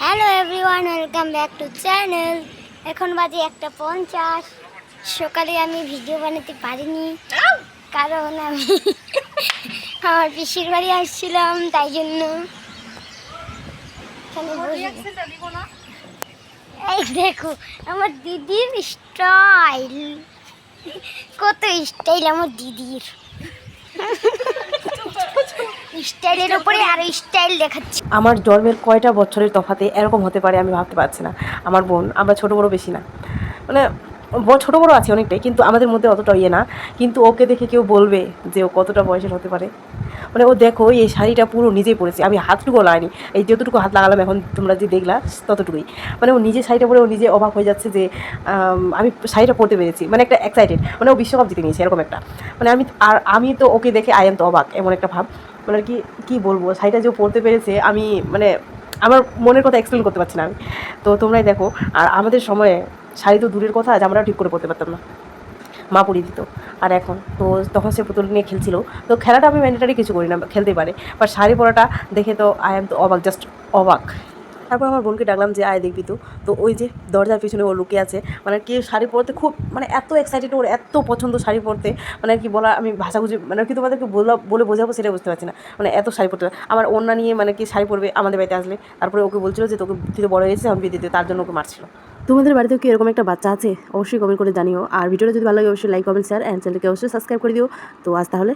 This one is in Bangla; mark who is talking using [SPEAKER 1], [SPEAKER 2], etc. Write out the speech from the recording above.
[SPEAKER 1] Hello everyone, welcome back to channel. এখন বাজে 1:50। সকালে আমি ভিডিও বানাতে পারিনি কারণ আমি আমার পিসির বাড়ি আসছিলাম, তাই জন্য। এই দেখো আমার দিদির স্টাইল, কত স্টাইল আমার দিদির। স্টাইলের উপরে আরো স্টাইল দেখাচ্ছি।
[SPEAKER 2] আমার জন্মের কয়টা বছরের তফাতে এরকম হতে পারে আমি ভাবতে পারছি না। আমার বোন, আমরা ছোটো বড়ো বেশি না, মানে ছোটো বড়ো আছে অনেকটাই, কিন্তু আমাদের মধ্যে অতটা ইয়ে না। কিন্তু ওকে দেখে কেউ বলবে যে ও কতটা বয়সের হতে পারে। মানে ও দেখো এই শাড়িটা পুরো নিজেই পরেছে, আমি হাতটুকু লাগাইনি, এই যতটুকু হাত লাগালাম এখন তোমরা যে দেখলা ততটুকুই। মানে ও নিজে শাড়িটা পরে ও নিজে অবাক হয়ে যাচ্ছে যে আমি শাড়িটা পরতে পেরেছি, মানে একটা এক্সাইটেড, মানে ও বিশ্বকাপ জিতে নিয়েছে এরকম একটা। মানে আমি তো ওকে দেখে আই এম তো অবাক, এমন একটা ভাব। মানে আর কি বলবো, শাড়িটা যে পরতে পেরেছে আমি মানে আমার মনের কথা এক্সপ্লেন করতে পারছি না আমি। তো তোমরাই দেখো। আর আমাদের সময়ে শাড়ি তো দূরের কথা, আজ আমরাও ঠিক করে পরতে পারতাম না, মা পরিয়ে দিত। আর এখন তো তখন সে পুতুল নিয়ে খেলছিল, তো খেলাটা আমি ম্যান্ডেটারি কিছু করি না, খেলতে পারে, বাট শাড়ি পরাটা দেখে তো আই এম তো অবাক, জাস্ট অবাক। তারপর আমার বোনকে ডাকলাম যে আয় দেখবি। তো ওই যে দরজার পিছনে ও লুকিয়ে আছে, মানে কি শাড়ি পরতে খুব, মানে এত এক্সাইটেড, ওর এত পছন্দ শাড়ি পরতে, মানে কি বলা, আমি ভাষা খুঁজে মানে কি তোমাদেরকে বলে বোঝাবো সেটা বুঝতে পারছি না। মানে এত শাড়ি পরতে, আমার ওড়না নিয়ে মানে কি শাড়ি পরবে আমাদের বাড়িতে আসলে। তারপরে ওকে বলছিল যে তোকে তুই তো বড় হয়েছে, আমি বিয়ে দিতে, তার জন্য ওকে মারছিল। তোমাদের বাড়িতেও কি এরকম একটা বাচ্চা আছে? অবশ্যই কমেন্ট করে জানিও। আর ভিডিওটা যদি ভালো লাগে অবশ্যই লাইক, কমেন্ট, শেয়ার অ্যান্ড চ্যানেলকে অবশ্যই সাবস্ক্রাইব করে দিও। তো আজ তাহলে